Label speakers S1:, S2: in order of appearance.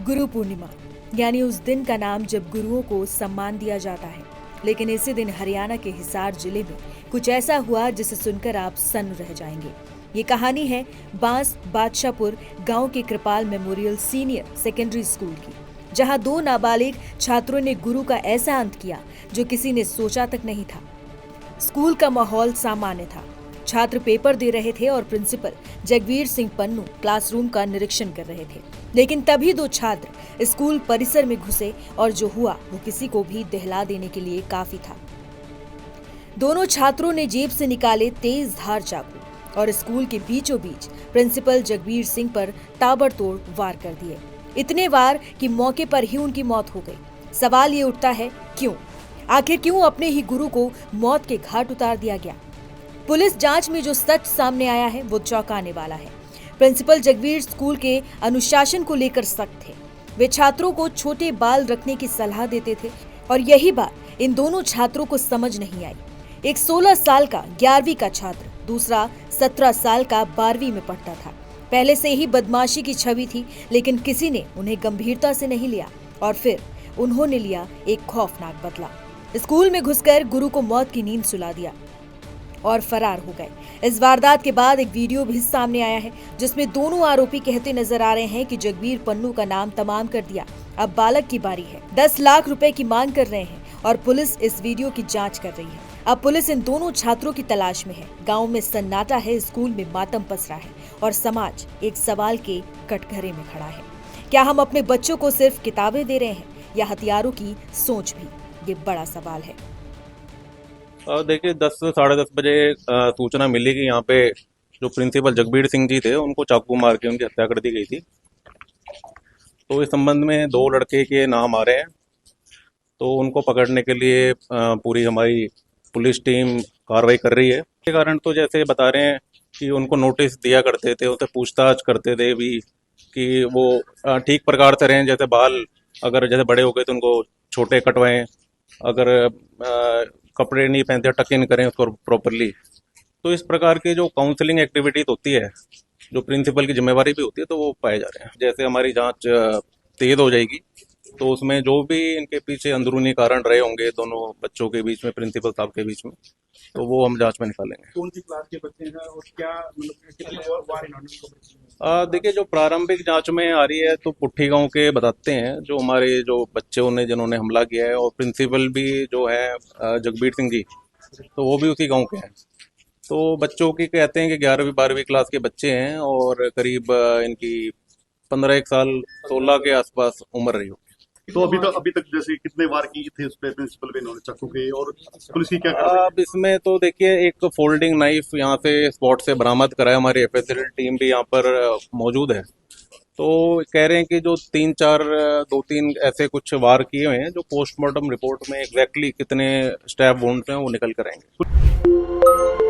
S1: गुरु पूर्णिमा यानी उस दिन का नाम जब गुरुओं को सम्मान दिया जाता है। लेकिन इसी दिन हरियाणा के हिसार जिले में कुछ ऐसा हुआ जिसे सुनकर आप सन्न रह जाएंगे। ये कहानी है बांस बादशाहपुर गांव के कृपाल मेमोरियल सीनियर सेकेंडरी स्कूल की, जहां दो नाबालिग छात्रों ने गुरु का ऐसा अंत किया जो किसी ने सोचा तक नहीं था। स्कूल का माहौल सामान्य था। छात्र पेपर दे रहे थे और प्रिंसिपल जगवीर सिंह पन्नू क्लासरूम का निरीक्षण कर रहे थे। लेकिन तभी दो छात्र स्कूल परिसर में घुसे और जो हुआ वो किसी को भी दहला देने के लिए काफी था। दोनों छात्रों ने जेब से निकाले तेज धार चाकू और स्कूल के बीचों बीच प्रिंसिपल जगवीर सिंह पर ताबड़तोड़ वार कर दिए। इतने वार कि मौके पर ही उनकी मौत हो गई। सवाल ये उठता है, क्यों? आखिर क्यों अपने ही गुरु को मौत के घाट उतार दिया गया? पुलिस जांच में जो सच सामने आया है वो चौंकाने वाला है। प्रिंसिपल जगवीर स्कूल के अनुशासन को लेकर सख्त थे। वे छात्रों को छोटे बाल रखने की सलाह देते थे और यही बात इन दोनों छात्रों को समझ नहीं आई। एक 16 साल का 11वीं का छात्र, दूसरा 17 साल का 12वीं में पढ़ता था। पहले से ही बदमाशी की छवि थी, लेकिन किसी ने उन्हें गंभीरता से नहीं लिया और फिर उन्होंने लिया एक खौफनाक बदला। स्कूल में घुसकर गुरु को मौत की नींद सुला दिया और फरार हो गए। इस वारदात के बाद एक वीडियो भी सामने आया है जिसमें दोनों आरोपी कहते नजर आ रहे हैं कि जगवीर पन्नू का नाम तमाम कर दिया, अब बालक की बारी है। 10 लाख रुपए की मांग कर रहे हैं और पुलिस इस वीडियो की जांच कर रही है। अब पुलिस इन दोनों छात्रों की तलाश में है। गांव में सन्नाटा है, स्कूल में मातम पसरा है और समाज एक सवाल के कटघरे में खड़ा है। क्या हम अपने बच्चों को सिर्फ किताबें दे रहे हैं या हथियारों की सोच भी? ये बड़ा सवाल है।
S2: देखिए 10 से 10:30 बजे सूचना मिली कि यहाँ पे जो प्रिंसिपल जगबीर सिंह जी थे उनको चाकू मार के उनकी हत्या कर दी गई थी। तो इस संबंध में 2 लड़के के नाम आ रहे हैं, तो उनको पकड़ने के लिए पूरी हमारी पुलिस टीम कार्रवाई कर रही है। इसके कारण तो जैसे बता रहे हैं कि उनको नोटिस दिया करते थे, उनसे पूछताछ करते थे भी कि वो ठीक प्रकार से रहें। जैसे बाल अगर जैसे बड़े हो गए तो उनको छोटे कटवाएं, अगर कपड़े नहीं पहनते टक इन करें उसको प्रॉपरली। तो इस प्रकार की जो काउंसलिंग एक्टिविटीज होती है, जो प्रिंसिपल की जिम्मेवारी भी होती है, तो वो पाए जा रहे हैं। जैसे हमारी जांच तेज हो जाएगी तो उसमें जो भी इनके पीछे अंदरूनी कारण रहे होंगे दोनों बच्चों के बीच में, प्रिंसिपल साहब के बीच में, तो वो हम जांच में निकालेंगे।
S3: कौन सी क्लास के बच्चे हैं और क्या कितने बार इन्होंने?
S2: देखिए जो प्रारंभिक जांच में आ रही है तो पुट्ठी गांव के बताते हैं जो हमारे जो बच्चों ने जिन्होंने हमला किया है, और प्रिंसिपल भी जो है जगबीर सिंह जी, तो वो भी उसी गांव के हैं। तो बच्चों की कहते हैं कि 11वीं 12वीं क्लास के बच्चे हैं और करीब इनकी 15 साल 16 के आसपास उम्र रही होगी।
S3: तो अभी तक जैसे कितने वार की थे उस पे प्रिंसिपल पे इन्होंने चाकू के, और पुलिस की क्या कार्रवाई?
S2: अब इसमें तो देखिए एक फोल्डिंग नाइफ यहाँ से स्पॉट से बरामद करा है। हमारी एफएसएल टीम भी यहाँ पर मौजूद है। तो कह रहे हैं कि जो 2-3 ऐसे कुछ वार किए हुए हैं, जो पोस्टमार्टम रिपोर्ट में एग्जैक्टली कितने स्टैब वुंड्स हैं वो निकल कर आएंगे।